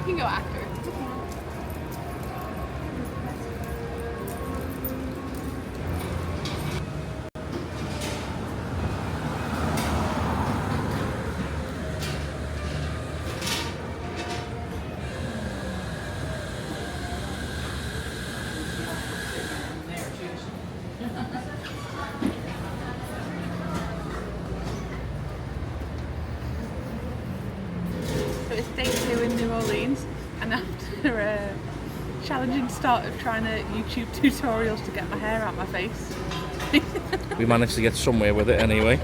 can go after. So it's day 2 in New Orleans, and after a challenging start of trying to YouTube tutorials to get my hair out my face, We managed to get somewhere with it anyway.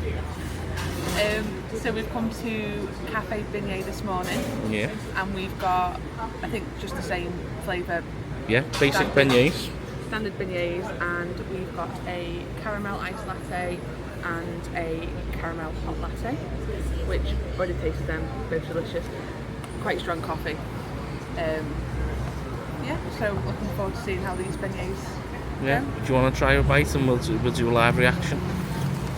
so we've come to Café Beignet this morning. Yeah. And we've got, I think, just the same flavour. Yeah, basic beignets. Standard beignets, and we've got a caramel iced latte and a caramel hot latte, which already tasted them, both delicious. Quite strong coffee. Yeah, so looking forward to seeing how these beignets Yeah. go. Do you want to try a bite and we'll do a live reaction?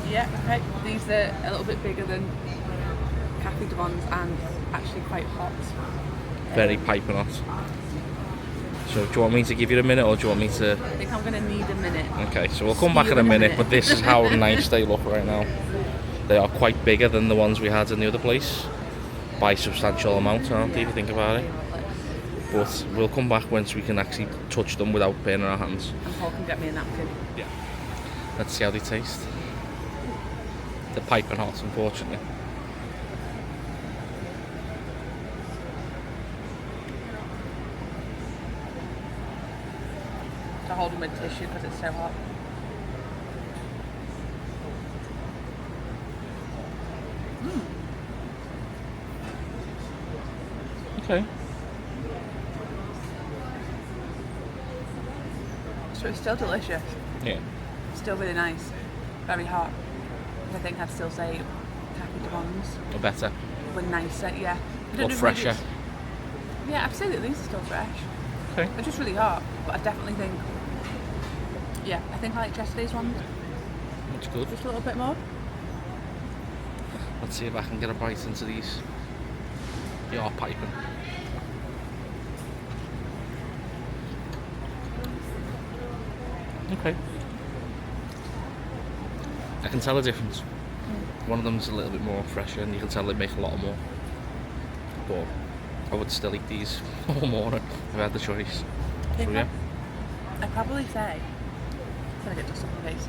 Yeah, okay. These are a little bit bigger than Café du Monde and actually quite hot. Very piping hot. So do you want me to give you a minute or do you want me to... I think I'm going to need a minute. Okay, so we'll come back in a minute, but this is how nice they look right now. They are quite bigger than the ones we had in the other place. By a substantial amount, aren't they, if you think about it? But we'll come back once we can actually touch them without burning our hands. And Paul can get me a napkin. Yeah. Let's see how they taste. They're piping hot, unfortunately. To hold them with tissue because it's so hot. Okay. So it's still delicious. Yeah. Still really nice. Very hot. I think I'd still say Café du Monde's Or better. were nicer, yeah. I don't Or know if fresher. maybe yeah, I'd say that these are still fresh. Okay. They're just really hot, but I definitely think, yeah, I think I like yesterday's ones That's good. just a little bit more. Let's see if I can get a bite into these. They are piping. Okay. I can tell the difference. One of them's a little bit more fresher and you can tell they make a lot more. But I would still eat these all morning if I had the choice. So yeah. I'd probably say, I'm gonna get dust off my face.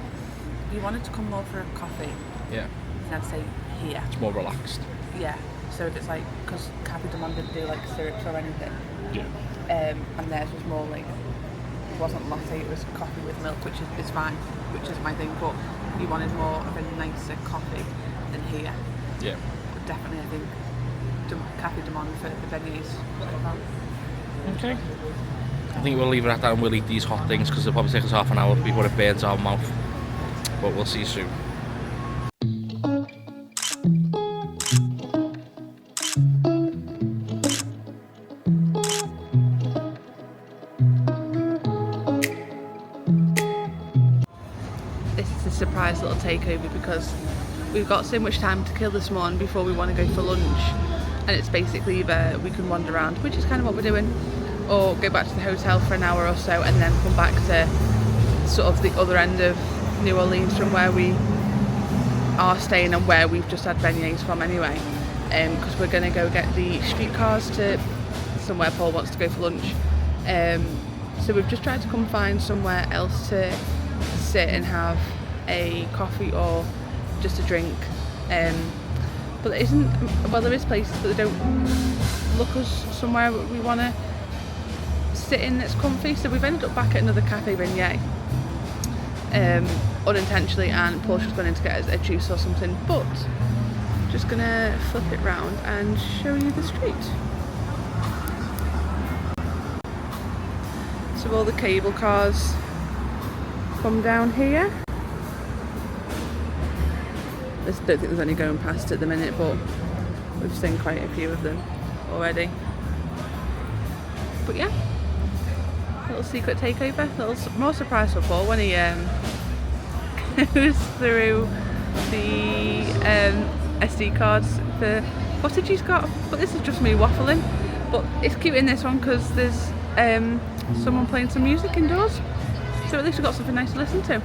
If you wanted to come more for a coffee, Yeah. then I'd say here. It's more relaxed. Yeah. So if it's like, because Café du Monde didn't do like syrups or anything, Yeah. and theirs was more like, it wasn't latte, it was coffee with milk, which is fine, which is my thing, but you wanted more of a nicer coffee than here. Yeah. But definitely I think Café du Monde for the beignets. Okay. I think we'll leave it at that and we'll eat these hot things because it'll probably take us half an hour before it burns our mouth. But we'll see you soon. This is a surprise little takeover because we've got so much time to kill this morning before we want to go for lunch, and it's basically either we can wander around, which is kind of what we're doing, or go back to the hotel for an hour or so and then come back to sort of the other end of New Orleans from where we are staying and where we've just had beignets from anyway, because we're going to go get the streetcars to somewhere Paul wants to go for lunch. So we've just tried to come find somewhere else to sit and have a coffee or just a drink, but there isn't, well there is places but they don't look us somewhere we want to sit in that's comfy, so we've ended up back at another Café Beignet unintentionally, and Paul's just gone in to get us a juice or something, but just gonna flip it round and show you the street. So all the cable cars come down here. I don't think there's any going past at the minute, but we've seen quite a few of them already. But yeah, little secret takeover, little more surprise for Paul when he goes through the SD cards for footage he's got. But this is just me waffling. But it's cute in this one because there's someone playing some music indoors. So at least we've got something nice to listen to.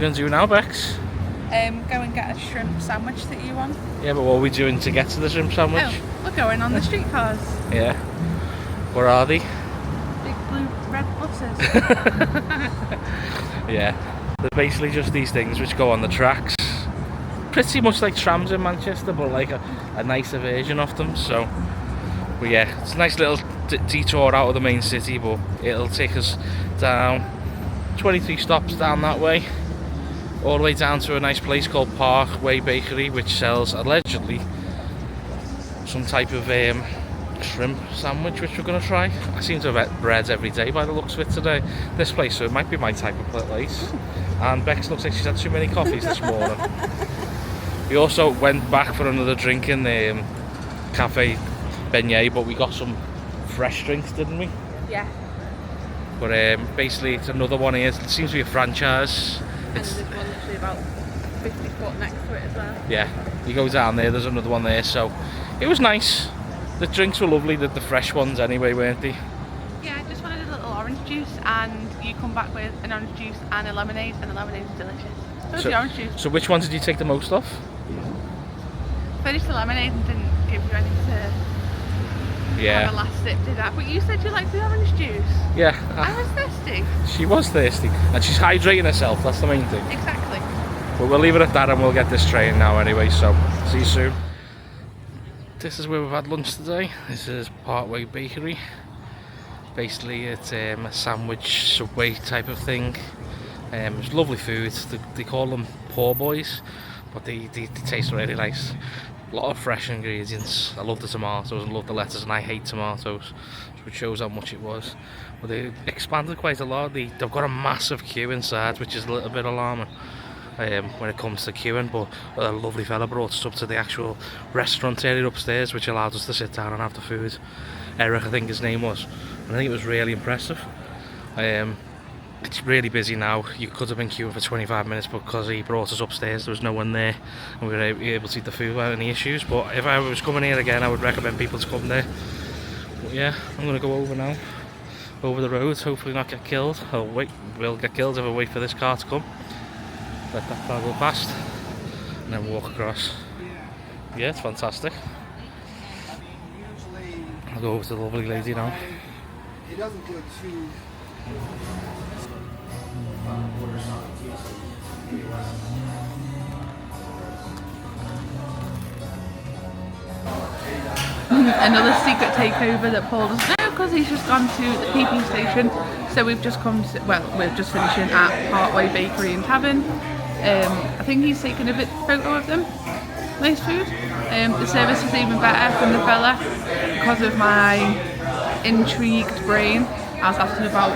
going to do now, Bex? Go and get a shrimp sandwich that you want. Yeah, but what are we doing to get to the shrimp sandwich? Oh, we're going on the streetcars. Yeah. Where are they? Big blue red buses. Yeah. They're basically just these things which go on the tracks. Pretty much like trams in Manchester, but like a nicer version of them. So, but yeah, it's a nice little detour out of the main city, but it'll take us down 23 stops down that way, all the way down to a nice place called Parkway Bakery, which sells allegedly some type of shrimp sandwich, which we're going to try. I seem to have had bread every day by the looks of it today. This place, so it might be my type of place. And Bex looks like she's had too many coffees this morning. We also went back for another drink in the Café Beignet, but we got some fresh drinks, didn't we? Yeah. But basically, it's another one here. It seems to be a franchise. And there's one literally about 50 foot next to it as well. Yeah, you go down there, there's another one there. So it was nice. The drinks were lovely, the fresh ones anyway, weren't they? Yeah, I just wanted a little orange juice, and you come back with an orange juice and a lemonade, and the lemonade is delicious. So was the orange juice. So which one did you take the most of? Finished the lemonade and didn't give you any to have a last sip, did I? But you said you liked the orange juice. Yeah. I was thirsty. She was thirsty, and she's hydrating herself, that's the main thing. Exactly. But we'll leave it at that, and we'll get this train now anyway, so see you soon. This is where we've had lunch today. This is Parkway Bakery. Basically it's a sandwich subway type of thing. It's lovely food. They call them poor boys, but they taste really nice. A lot of fresh ingredients. I love the tomatoes and love the lettuce, and I hate tomatoes, which shows how much it was. But they expanded quite a lot. They've got a massive queue inside, which is a little bit alarming when it comes to queuing. But a lovely fella brought us up to the actual restaurant area upstairs, which allowed us to sit down and have the food. Eric, I think his name was. And I think it was really impressive. It's really busy now. You could have been queuing for 25 minutes, but because he brought us upstairs there was no one there and we were able to eat the food without any issues. But if I was coming here again, I would recommend people to come there. But yeah, I'm going to go over now, over the road, hopefully not get killed. Oh wait, we'll get killed if I wait for this car to come. Let that car go past and then walk across. Yeah, it's fantastic. I'll go over to the lovely lady now. It doesn't go too. Another secret takeover that Paul doesn't know because he's just gone to the PP station. So we've just come to, well, we're just finishing at Parkway Bakery Tavern. I think he's taken a photo of them. Nice food. The service is even better from the fella because of my intrigued brain. I was asking about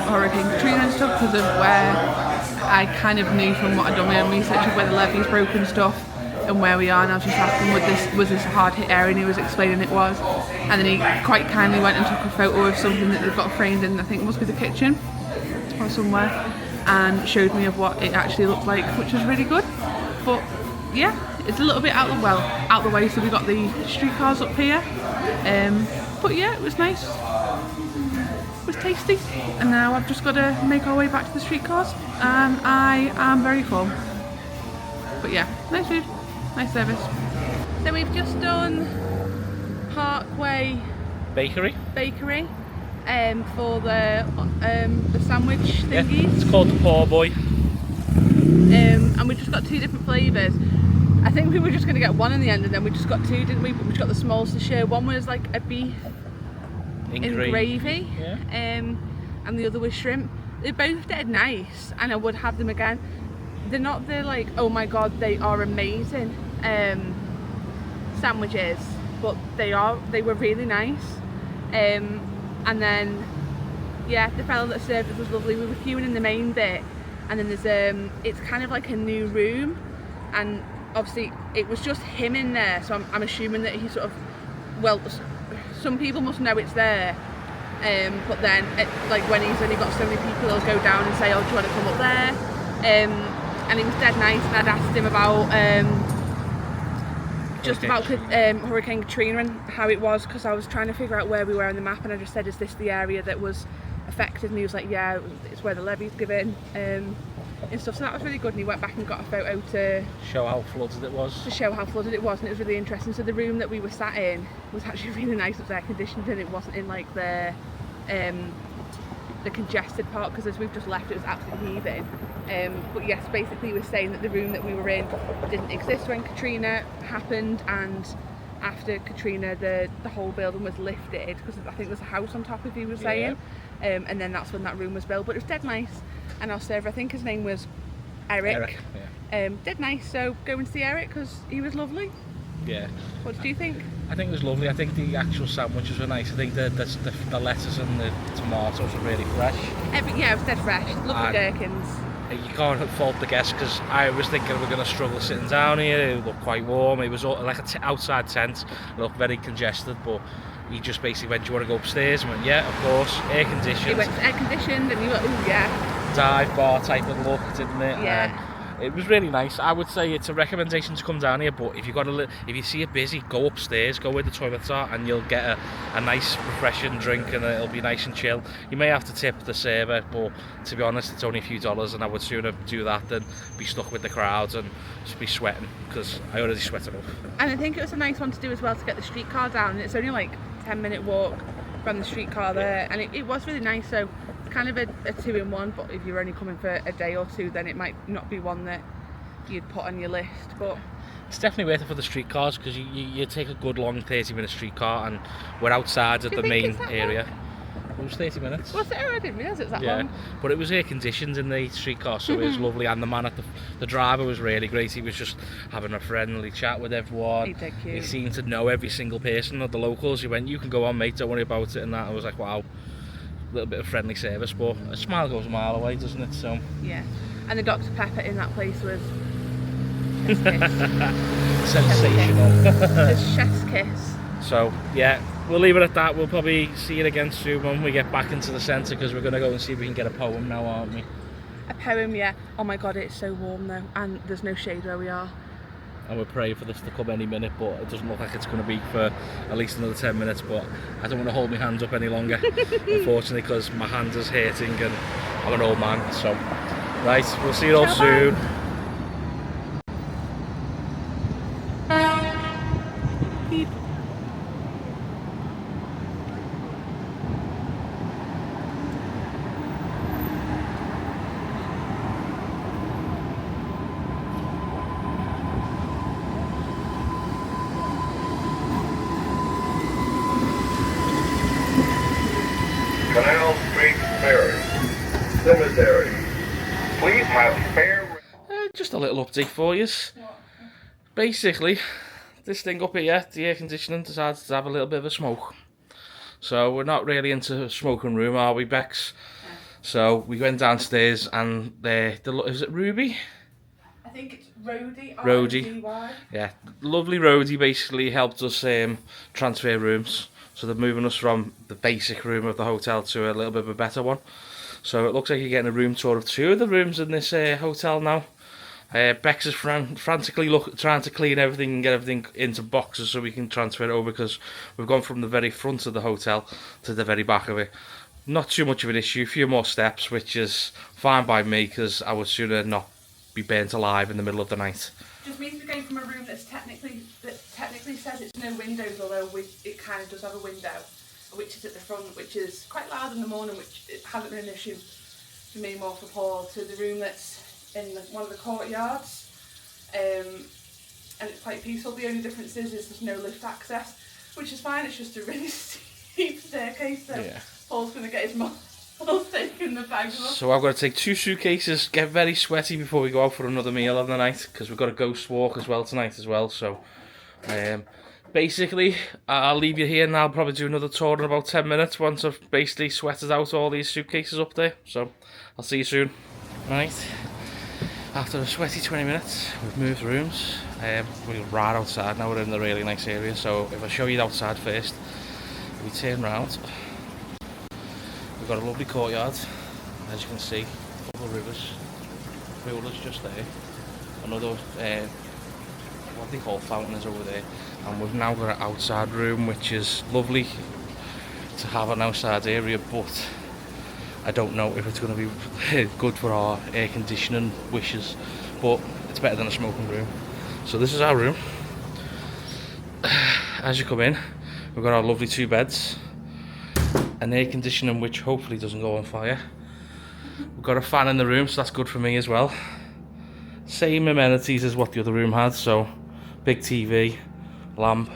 Hurricane Katrina and stuff because of where I kind of knew from what I'd done my own research of where the levee's broke and stuff and where we are, and I was just asking was this a hard hit area, and he was explaining it was, and then he quite kindly went and took a photo of something that they've got framed in, I think it must be the kitchen or somewhere, and showed me of what it actually looked like, which was really good. But yeah, it's a little bit out the way, so we got the streetcars up here, but yeah, it was nice. Was tasty, and now I've just got to make our way back to the streetcars, and I am very full. But yeah, nice food, nice service. So we've just done Parkway Bakery for the sandwich thingies. Yeah, it's called the Poor Boy. And we just got two different flavours. I think we were just going to get one in the end, and then we just got two, didn't we? But we just got the smalls to share. One was like a beef in gravy, yeah. And the other was shrimp. They're both dead nice, and I would have them again. They're not the like, oh my god, they are amazing sandwiches, but they were really nice. And then yeah, the fellow that served us was lovely. We were queuing in the main bit, and then there's it's kind of like a new room, and obviously it was just him in there, so I'm assuming that he sort of, well, some people must know it's there, but then like when he's only got so many people, he'll go down and say, oh, do you want to come up there? And he was dead nice, and I'd asked him about Hurricane Katrina and how it was, because I was trying to figure out where we were on the map, and I just said, is this the area that was affected? And he was like, yeah, it's where the levee's given and stuff. So that was really good, and he went back and got a photo to show how flooded it was. And it was really interesting. So the room that we were sat in was actually really nice. It was air conditioned, and it wasn't in like the congested part, because as we've just left it was absolutely heaving. But yes, basically he was saying that the room that we were in didn't exist when Katrina happened, and after Katrina the whole building was lifted, because I think there's a house on top of, he was saying, and then that's when that room was built. But it was dead nice, and our server, I think his name was Eric, dead nice, so go and see Eric because he was lovely. Yeah. What did you think? I think it was lovely. I think the actual sandwiches were nice. I think the lettuce and the tomatoes were really fresh. Yeah, it was dead fresh. Lovely gherkins. You can't fault the guests, because I was thinking we're going to struggle sitting down here. It looked quite warm. It was like an outside tent. It looked very congested, but he just basically went, do you want to go upstairs? And went, yeah, of course. Air conditioned. He went air conditioned, and he went, oh yeah. Dive bar type of look, didn't it? Yeah. It was really nice. I would say it's a recommendation to come down here, but if you see it busy, go upstairs, go where the toilets are, and you'll get a nice refreshing drink, and it'll be nice and chill. You may have to tip the server, but to be honest, it's only a few dollars, and I would sooner do that than be stuck with the crowds and just be sweating, because I already sweat enough. And I think it was a nice one to do as well, to get the streetcar down. It's only like 10-minute walk from the streetcar there, and it was really nice. So kind of a 2-in-1, but if you're only coming for a day or two, then it might not be one that you'd put on your list. But it's definitely worth it for the streetcars, because you take a good long 30-minute streetcar, and we're outside of the main area. It was 30 minutes. Was it? I didn't realise it was that Yeah, long. but it was air conditioned in the streetcar, so it was lovely. And the man at the driver was really great. He was just having a friendly chat with everyone. He did cute. He seemed to know every single person of the locals. He went, "You can go on, mate. Don't worry about it." And that I was like, "Wow." A little bit of friendly service, but a smile goes a mile away, doesn't it? So Yeah, and the Dr Pepper in that place was chef's kiss. sensational. The chef's kiss. So yeah, we'll leave it at that. We'll probably see it again soon when we get back into the centre, because we're going to go and see if we can get a poem now, aren't we? A poem, yeah. Oh my god, it's so warm though, and there's no shade where we are. And we're praying for this to come any minute, but it doesn't look like it's going to be for at least another 10 minutes. But I don't want to hold my hands up any longer, unfortunately, because my hands is hurting and I'm an old man. So, right, we'll see you all soon. Beep. Canal Street Ferry, Cemetery. Please have fair. Just a little update for you. Basically, this thing up here, the air conditioning, decided to have a little bit of a smoke. So we're not really into a smoking room, are we, Bex? Yeah. So we went downstairs and is it Ruby? I think it's Rhodey. Rhodey. Yeah, lovely Rhodey basically helped us transfer rooms. So they're moving us from the basic room of the hotel to a little bit of a better one. So it looks like you're getting a room tour of 2 of the rooms in this hotel now. Bex is frantically trying to clean everything and get everything into boxes so we can transfer it over, because we've gone from the very front of the hotel to the very back of it. Not too much of an issue, a few more steps, which is fine by me, because I would sooner not be burnt alive in the middle of the night. Just means we're going from a room that technically says it's no windows, although it kind of does have a window, which is at the front, which is quite loud in the morning, which it hasn't been an issue for me, more for Paul, to the room that's in one of the courtyards, and it's quite peaceful. The only difference is there's no lift access, which is fine. It's just a really steep staircase, so yeah. Paul's going to get his muscles taken the bags off. So I've got to take 2 suitcases, get very sweaty before we go out for another meal of the night, because we've got a ghost walk as well tonight as well. So basically I'll leave you here and I'll probably do another tour in about 10 minutes once I've basically sweated out all these suitcases up there. So I'll see you soon. Right, after a sweaty 20 minutes we've moved rooms. We're right outside now, we're in a really nice area. So if I show you outside first, we turn round, we've got a lovely courtyard, as you can see, a couple of rivers, Pool is just there, another what they call fountain is over there, and we've now got an outside room, which is lovely to have an outside area, but I don't know if it's going to be good for our air conditioning wishes, but it's better than a smoking room. So this is our room. As you come in, we've got our lovely 2 beds, an air conditioning which hopefully doesn't go on fire. We've got a fan in the room, so that's good for me as well. Same amenities as what the other room had, so big TV, lamp,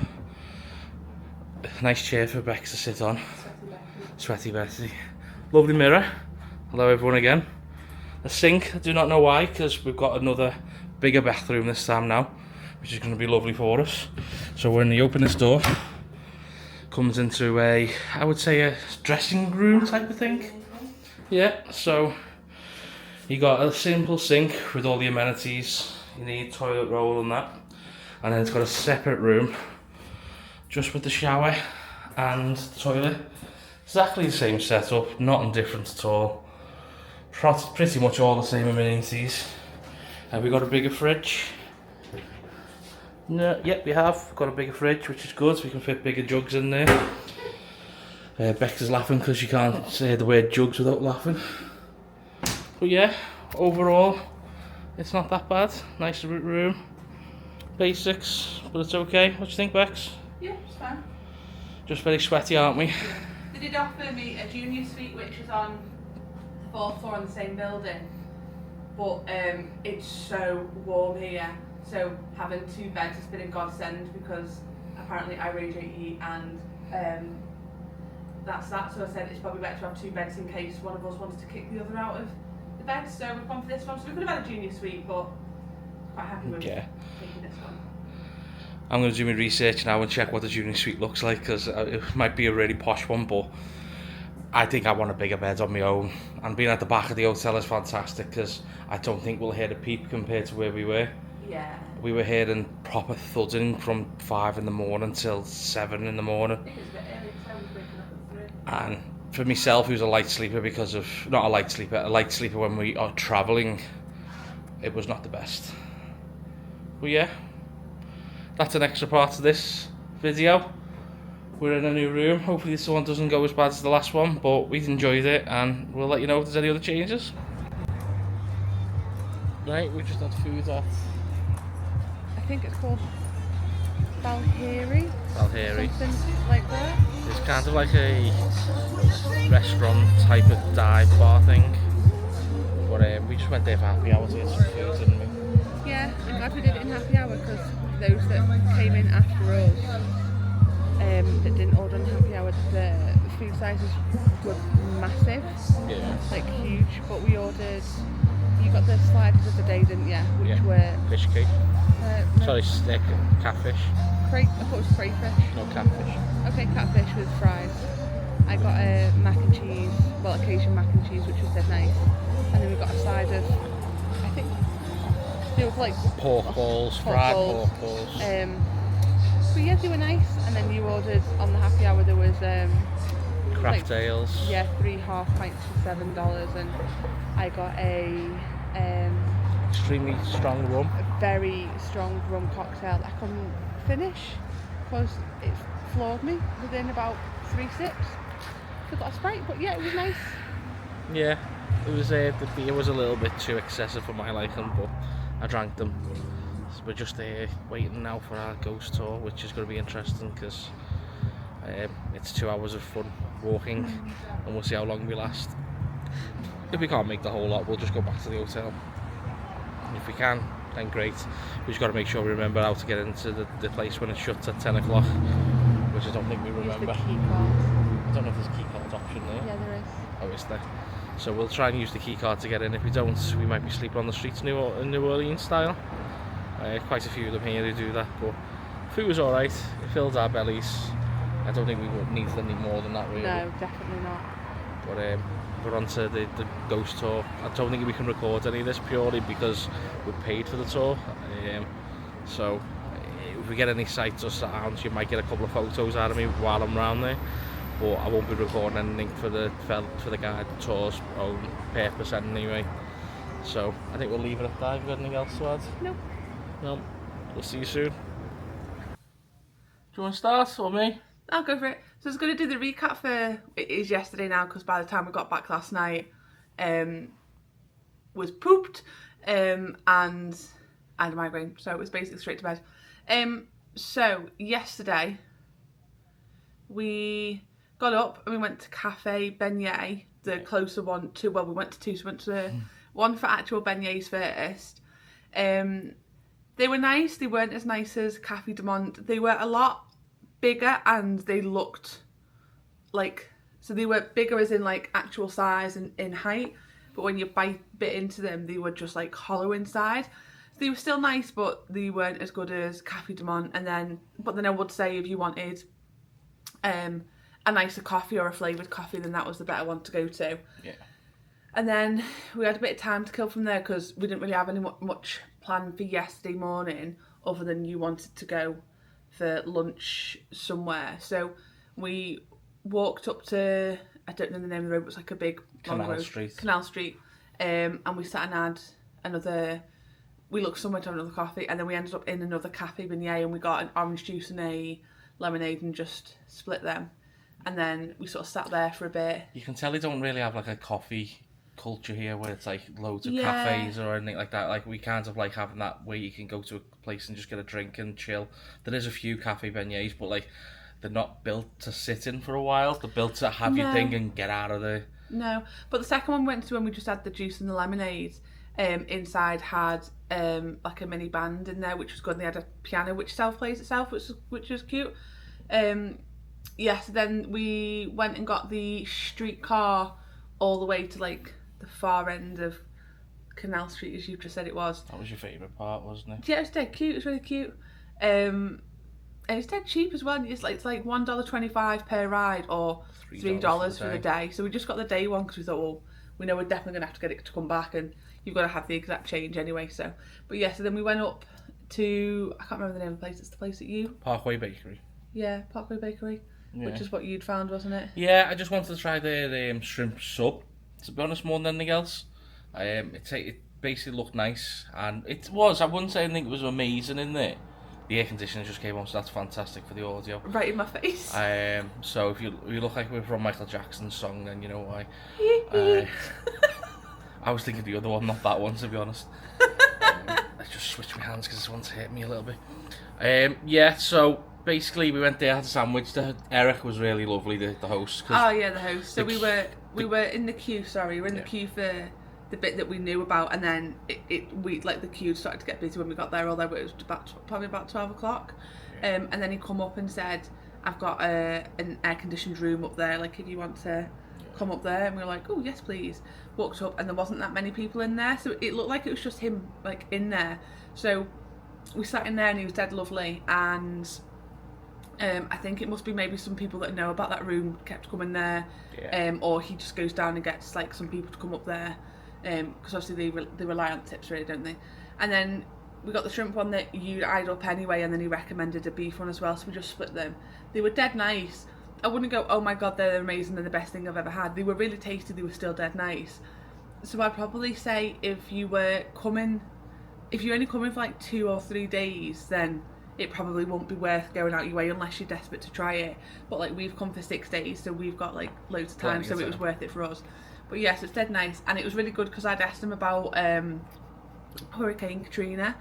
nice chair for Bex to sit on. Sweaty Betty. Lovely mirror. Hello everyone again. A sink, I do not know why, because we've got another bigger bathroom this time now, which is going to be lovely for us. So when you open this door, comes into I would say a dressing room type of thing. Yeah, so you got a simple sink with all the amenities you need, toilet roll and that, and then it's got a separate room just with the shower and the toilet. Exactly the same setup, nothing different at all. Pretty much all the same amenities. Have we got a bigger fridge? No, yep, we have got a bigger fridge, which is good, so we can fit bigger jugs in there. Bex is laughing because she can't say the word jugs without laughing. But yeah, overall, it's not that bad. Nice room. Basics, but it's okay. What do you think, Bex? Yeah, it's fine. Just very sweaty, aren't we? Yeah. They did offer me a junior suite, which is on the 4th floor in the same building, but it's so warm here. So having 2 beds has been a godsend, because apparently I radiate heat, and that's that. So I said it's probably better to have 2 beds in case one of us wanted to kick the other out of the bed. So we've gone for this one. So we could have had a junior suite, but quite happy with taking this one. I'm going to do my research now and check what the junior suite looks like, because it might be a really posh one, but I think I want a bigger bed on my own. And being at the back of the hotel is fantastic, because I don't think we'll hear a peep compared to where we were. Yeah. We were hearing proper thudding from 5 in the morning till 7 in the morning. I think it's a bit early, so I was waking up at 3. And for myself, who's a light sleeper because of, not a light sleeper when we are travelling, it was not the best. But yeah, that's an extra part of this video. We're in a new room. Hopefully this one doesn't go as bad as the last one, but we've enjoyed it and we'll let you know if there's any other changes. Right, we just had food at... I think it's called Balheri. Something like that. It's kind of like a restaurant type of dive bar thing. But we just went there for happy hour to get some food, didn't we? Yeah, I'm glad we did it in happy hour, because those that came in after us that didn't order on happy hour, the food sizes were massive. Yeah. Like huge. But we ordered, you got the sliders of the day, didn't you? Which were fish cake. no, Sorry, steak, catfish. I thought it was crayfish. No, catfish. Okay, catfish with fries. I got a mac and cheese, well, occasion mac and cheese, which was dead nice. And then we got a side of, I think, they were like Pork balls, fried balls. pork balls. But yeah, they were nice. And then you ordered on the happy hour, there was Craft ales. Yeah, 3 half pints for $7, and I got a Extremely strong rum. very strong rum cocktail that I couldn't finish because it floored me within about 3 sips. Forgot a Sprite, but yeah, it was nice. Yeah, it was. The beer was a little bit too excessive for my liking, but I drank them. So we're just waiting now for our ghost tour, which is going to be interesting because it's 2 hours of fun walking, and we'll see how long we last. If we can't make the whole lot, we'll just go back to the hotel. And if we can, then great. We just got to make sure we remember how to get into the place when it shuts at 10 o'clock, which I don't think we remember. Use the key card. I don't know if there's a key card option there. Yeah, there is. Oh, is there? So we'll try and use the key card to get in. If we don't, we might be sleeping on the streets in New Orleans style. Quite a few of them here who do that, but food was alright. It filled our bellies. I don't think we would need any more than that really. No, definitely not. But we're on to the ghost tour. I don't think we can record any of this purely because we paid for the tour. So if we get any sights or sounds, you might get a couple of photos out of me while I'm around there. But I won't be recording anything for the guide tour's own purpose anyway. So I think we'll leave it at that. Have you got anything else to add? Nope. No. We'll see you soon. Do you want to start or me? I'll go for it. So I was going to do the recap for it is yesterday now, because by the time we got back last night, was pooped, and I had a migraine, so it was basically straight to bed. So yesterday we got up and we went to Café Beignet, the closer one to, well, we went to 2, so we went to one for actual beignets first. They were nice. They weren't as nice as Café du Monde. They were a lot bigger and they looked like, so they were bigger as in like actual size and in height, but when you bit into them, they were just like hollow inside. So they were still nice, but they weren't as good as Café du Monde. But then I would say if you wanted a nicer coffee or a flavoured coffee, then that was the better one to go to. Yeah. And then we had a bit of time to kill from there because we didn't really have any much planned for yesterday morning other than you wanted to go for lunch somewhere. So we walked up to, I don't know the name of the road, but it's like a big long road. Canal Street. And we sat and had we looked somewhere to have another coffee, and then we ended up in another Café Beignet and we got an orange juice and a lemonade and just split them. And then we sort of sat there for a bit. You can tell they don't really have like a coffee culture here where it's like loads of cafes or anything like that. Like we kind of like having that where you can go to a place and just get a drink and chill. There is a few Café Beignets, but like they're not built to sit in for a while. They're built to have your thing and get out of there. No, but the second one we went to when we just had the juice and the lemonade, inside had like a mini band in there, which was good. And they had a piano which self plays itself, which was cute. yes, then we went and got the streetcar all the way to like the far end of Canal Street, as you just said it was. That was your favourite part, wasn't it? Yeah, it was dead cute. It was really cute. And it's dead cheap as well. It's like $1.25 per ride, or $3 for the day. So we just got the day one because we thought, well, we know we're definitely gonna have to get it to come back, and you've got to have the exact change anyway. So, but yeah. So then we went up to, I can't remember the name of the place. It's the place that you. Parkway Bakery. Yeah, Parkway Bakery, which is what you'd found, wasn't it? Yeah, I just wanted to try their shrimp sub. To be honest, more than anything else, it basically looked nice, and it was. I wouldn't say anything was amazing in there. The air conditioning just came on, so that's fantastic for the audio. Right in my face. So if you look like we're from Michael Jackson's song, then you know why. I was thinking the other one, not that one, to be honest. I just switched my hands because this one's hit me a little bit. Yeah, so basically we went there, had a sandwich. Eric was really lovely, the host. Oh yeah, the host. So we were in the queue. Sorry, we were in the queue for the bit that we knew about, and then the queue started to get busy when we got there, although it was probably about 12 o'clock. And then he come up and said, I've got an air conditioned room up there, like if you want to come up there. And we were like, oh yes please. Walked up and there wasn't that many people in there, so it looked like it was just him like in there. So we sat in there and he was dead lovely, and I think it must be maybe some people that know about that room kept coming there, or he just goes down and gets like some people to come up there. Because obviously they rely on tips, really, don't they? And then we got the shrimp one that you'd eyed up anyway, and then he recommended a beef one as well, so we just split them. They were dead nice. I wouldn't go, oh my god, they're amazing, they're the best thing I've ever had. They were really tasty, they were still dead nice. So I'd probably say if you're only coming for like 2 or 3 days, then it probably won't be worth going out your way unless you're desperate to try it. But like we've come for 6 days, so we've got like loads of time, so it was worth it for us. But yes, it's dead nice, and it was really good because I'd asked him about Hurricane Katrina,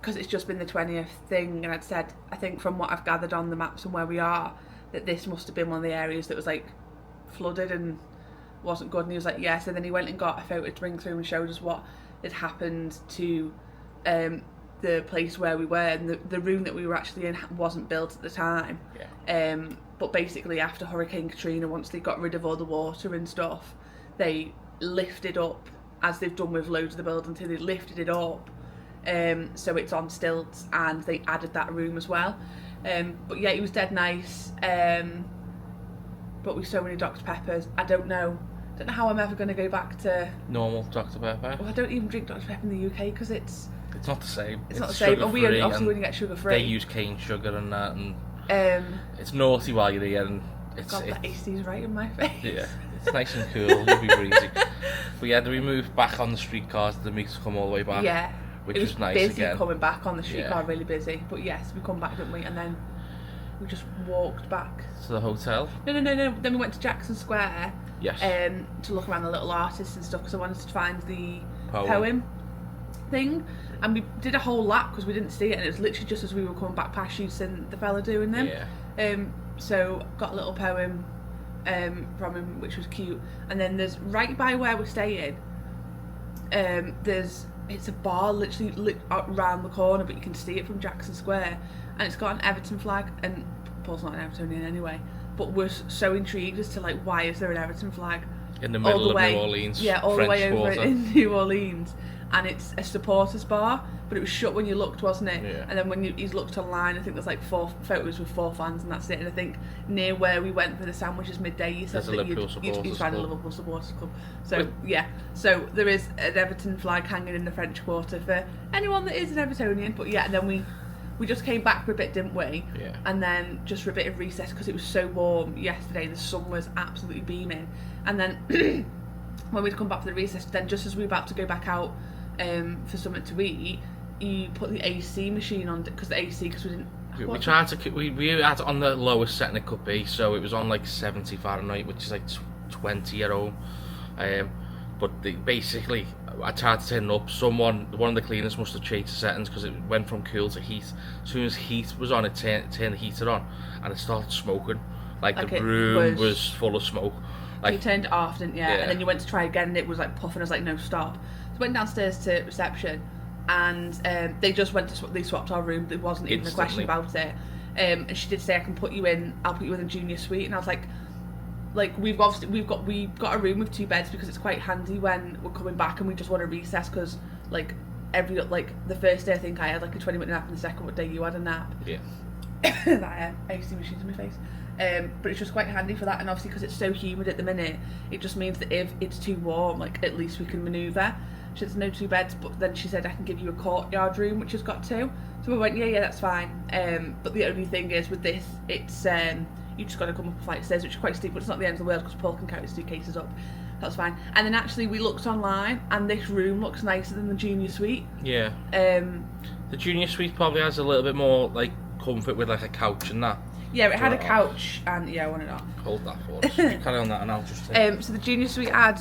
because it's just been the 20th thing, and I'd said, I think from what I've gathered on the maps and where we are, that this must have been one of the areas that was like flooded and wasn't good. And he was like, yes. And then he went and got a photo to bring through and showed us what had happened to the place where we were, and the room that we were actually in wasn't built at the time. But basically after Hurricane Katrina, once they got rid of all the water and stuff, they lifted up, as they've done with loads of the buildings here, they lifted it up, so it's on stilts, and they added that room as well. But yeah, it was dead nice, but with so many Dr. Peppers, I don't know how I'm ever going to go back to normal Dr. Pepper. Well, I don't even drink Dr. Pepper in the UK because it's not the same. It's not the same. And we only get sugar free. They use cane sugar and that, and it's naughty while you're here, and that AC's right in my face. Yeah, it's nice and cool. You'll be breezy. But yeah, we moved back on the streetcars to make us come all the way back. Yeah, which was nice busy again. Coming back on the streetcar, really busy. But yes, we come back, didn't we? And then we just walked back to the hotel. No. Then we went to Jackson Square. Yes. To look around the little artists and stuff, because I wanted to find the poem thing, and we did a whole lap because we didn't see it, and it was literally just as we were coming back past you seen the fella doing them. So got a little poem from him, which was cute. And then there's right by where we're staying, it's a bar literally around the corner, but you can see it from Jackson Square, and it's got an Everton flag, and Paul's not an Evertonian anyway, but we're so intrigued as to like, why is there an Everton flag in the middle of New Orleans? Yeah, all French the way over Quarter. in New Orleans, and it's a supporters bar, but it was shut when you looked, wasn't it? Yeah. And then when you looked online, I think there's like 4 photos with 4 fans, and that's it. And I think near where we went for the sandwiches midday, you said that you'd find a Liverpool supporters club. So so there is an Everton flag hanging in the French Quarter for anyone that is an Evertonian. But yeah, and then we just came back for a bit, didn't we? Yeah. And then just for a bit of recess because it was so warm yesterday. The sun was absolutely beaming. And then when we'd come back for the recess, then just as we were about to go back out for something to eat, you put the AC machine on, because the AC, because we didn't. We tried to. We had it on the lowest setting it could be, so it was on like 70 Fahrenheit, which is like 20 at home. But basically, I tried to turn it up. One of the cleaners must have changed the settings because it went from cool to heat. As soon as heat was on, it turned the heater on, and it started smoking. Like the room was full of smoke. Like, you turned it off, didn't you? Yeah. And then you went to try again, and it was like puffing. I was like, no, stop. So I went downstairs to reception, and they just they swapped our room. There wasn't even a question about it. And she did say, I'll put you in the junior suite. And I was like we've got a room with 2 beds because it's quite handy when we're coming back and we just want to recess, because like the first day I think I had like a 20-minute nap, and the second day you had a nap. Yeah. That AC machines in my face. But it's just quite handy for that, and obviously because it's so humid at the minute, it just means that if it's too warm, like at least we can manoeuvre. She said there's no 2 beds, but then she said I can give you a courtyard room which has got 2. So we went, yeah, that's fine. But the only thing is with this, it's you just got to come up a flight of stairs, which is quite steep, but it's not the end of the world because Paul can carry his suitcases up. That's fine. And then actually we looked online, and this room looks nicer than the junior suite. Yeah. The junior suite probably has a little bit more like comfort with like a couch and that. Yeah, it had a couch, and yeah, I want it off. Hold that for us. You carry on that, and I'll just take So the junior suite had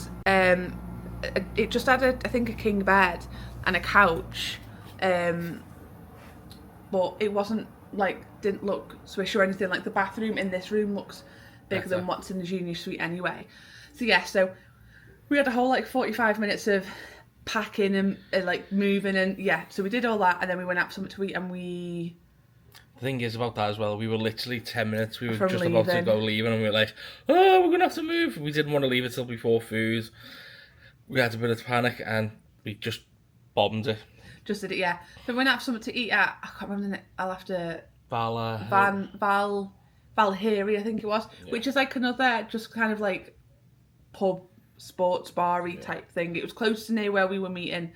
it just had I think a king bed and a couch, but it wasn't didn't look swish or anything. Like the bathroom in this room looks bigger than what's in the junior suite anyway. So yeah, so we had a whole 45 minutes of packing and moving, and yeah, so we did all that, and then we went out for something to eat, and we... The thing is about that as well, we were literally 10 minutes, we were just leaving. about to go leaving, and we were like, oh, we're going to have to move. We didn't want to leave it till before food. We had a bit of panic, and we just bombed it. Just did it, yeah. So we went out for something to eat at, I can't remember the name, I'll have to... Valheri, I think it was, yeah. Which is another just kind of pub, sports bar-y type thing. It was close to near where we were meeting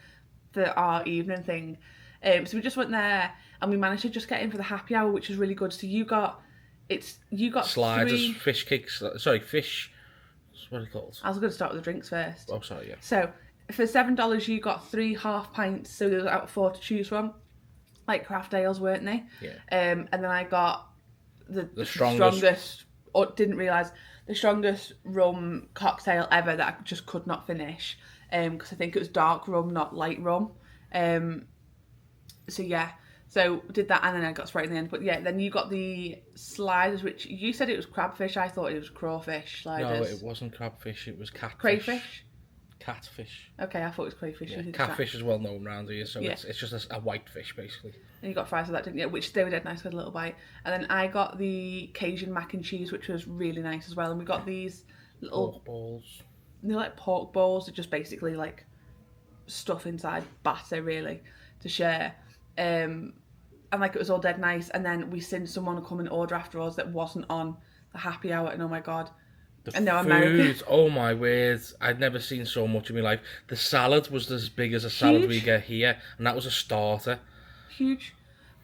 for our evening thing. So we just went there, and we managed to just get in for the happy hour, which was really good. So you got sliders, 3... fish cakes, sorry, fish, what are they called? I was going to start with the drinks first. Oh, sorry, yeah. So for $7 you got 3 half pints, so there was out of 4 to choose from, craft ales, weren't they? Yeah. And then I got the strongest, or didn't realise, the strongest rum cocktail ever that I just could not finish, because I think it was dark rum, not light rum. So yeah, so did that, and then I got Sprite in the end. But yeah, then you got the sliders, which you said it was crabfish. I thought it was crawfish sliders. No, it wasn't crabfish. It was catfish. Crayfish. Catfish. Okay, I thought it was crayfish. Yeah, catfish is well known around here, so yeah. it's just a white fish basically. And you got fries with that, didn't you? Which they were dead nice with a little bite. And then I got the Cajun mac and cheese, which was really nice as well. And we got these little pork balls. They're like pork balls. They're just basically stuff inside batter really to share. And it was all dead nice. And then we seen someone come and order after us that wasn't on the happy hour, and oh my god. And now American. Oh my word, I'd never seen so much in my life. The salad was as big as a salad we get here, and that was a starter. Huge.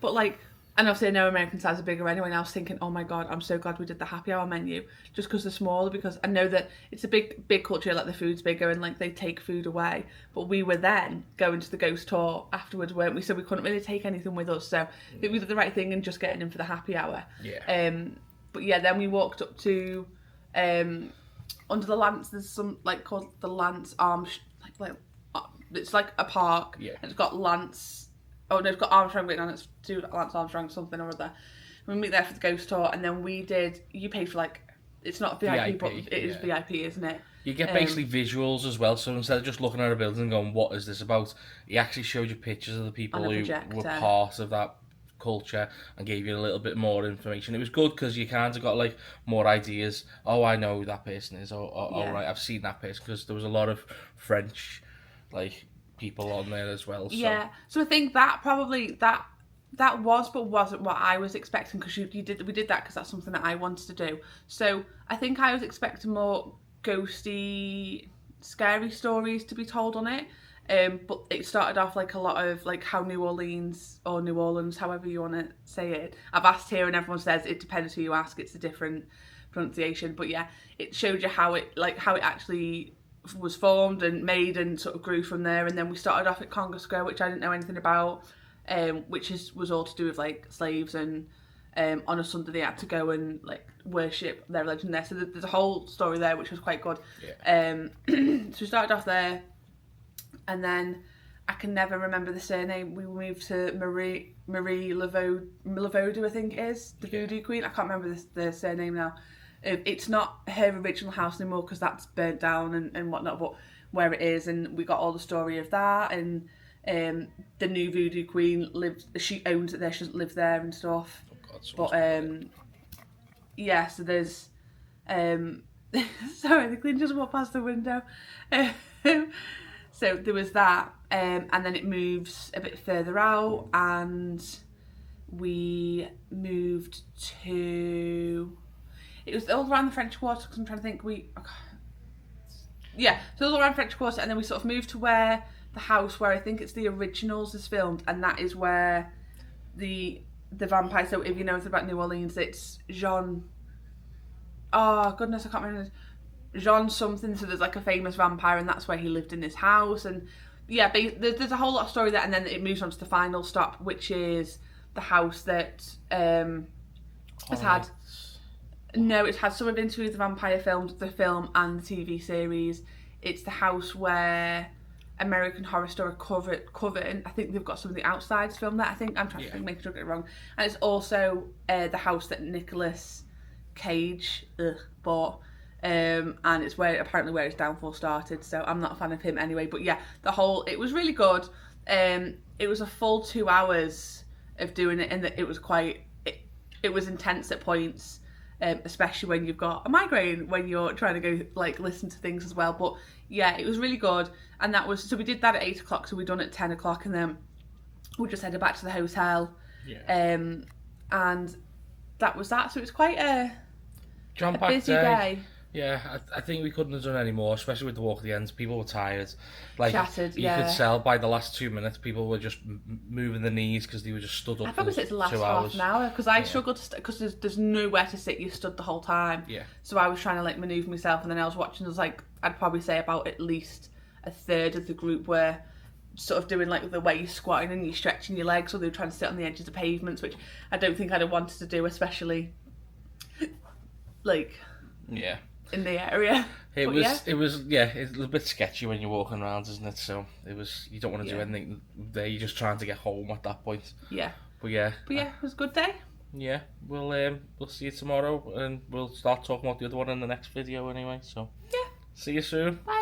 But and obviously I know American salads are bigger anyway, and I was thinking, oh my god, I'm so glad we did the happy hour menu, just because they're smaller, because I know that it's a big culture, the food's bigger, and they take food away. But we were then going to the ghost tour afterwards, weren't we? So we couldn't really take anything with us, so I think we did the right thing in just getting in for the happy hour. Yeah. But yeah, then we walked up to under the Lance, there's some called the Lance Arms, it's a park. Yeah. And it's got Lance, oh no, it's got Armstrong written on it, to Lance Armstrong something or other. We meet there for the ghost tour, and then you pay for it's not VIP, but it is VIP, isn't it? You get basically visuals as well, so instead of just looking at a building and going, what is this about, he actually showed you pictures of the people who were part of that culture and gave you a little bit more information. It was good because you kind of got more ideas. Oh, I know who that person is. Right, I've seen that person, because there was a lot of French people on there as well. So. Yeah, so I think that probably that was, but wasn't what I was expecting, because we did that because that's something that I wanted to do. So I think I was expecting more ghosty, scary stories to be told on it. But it started off a lot of how New Orleans, or New Orleans, however you want to say it. I've asked here and everyone says it depends who you ask, it's a different pronunciation. But yeah, it showed you how it actually was formed and made and sort of grew from there. And then we started off at Congo Square, which I didn't know anything about, which was all to do with slaves, and on a Sunday they had to go and worship their religion there. So there's a whole story there which was quite good. Yeah. So we started off there. And then I can never remember the surname. We moved to Marie Lavodou, I think it is, the Voodoo Queen. I can't remember the surname now. It's not her original house anymore because that's burnt down and whatnot, but where it is, and we got all the story of that. And the new Voodoo Queen she owns it there, she doesn't live there and stuff. Oh God, so But yeah, so there's sorry, the Queen just walked past the window. So there was that, and then it moves a bit further out, and we moved to. It was all around the French Quarter, because I'm trying to think. Yeah, so it was all around French Quarter, and then we sort of moved to where the house where I think it's the Originals is filmed, and that is where the vampire. So if you know anything about New Orleans, it's Jean. Oh goodness, I can't remember. Jean something. So there's like a famous vampire, and that's where he lived in this house. And yeah, there's a whole lot of story there, and then it moves on to the final stop, which is the house that has had. No, it's had some of Interview with the Vampire filmed, the film and the TV series. It's the house where American Horror Story covered. I think they've got some of the outsides filmed there. I think I'm trying to think, make sure I get it wrong. And it's also the house that Nicolas Cage bought. And it's apparently where his downfall started. So I'm not a fan of him anyway. But yeah, it was really good. It was a full 2 hours of doing it, and it was it was intense at points. Especially when you've got a migraine, when you're trying to go like listen to things as well. But yeah, it was really good. And so we did that at 8 o'clock, so we done it at 10 o'clock, and then we just headed back to the hotel. And that was that. So it was quite a busy day. Yeah, I think we couldn't have done any more, especially with the walk at the end. People were tired. Like, Chatted, you could tell by the last 2 minutes, people were just moving their knees because they were just stood up. I'd probably say it's the last 2 hours. half an hour, because I struggled to because there's nowhere to sit. You stood the whole time. Yeah. So I was trying to like manoeuvre myself, and then I was watching. I was like, I'd probably say about at least a third of the group were sort of doing like the way you're squatting and you're stretching your legs, or they were trying to sit on the edges of pavements, which I don't think I'd have wanted to do, especially like in the area. It was it's a bit sketchy when you're walking around, isn't it? So you don't want to do anything there. You're just trying to get home at that point. Yeah. But yeah, it was a good day. Yeah, we'll see you tomorrow, and we'll start talking about the other one in the next video anyway. So yeah, see you soon. Bye.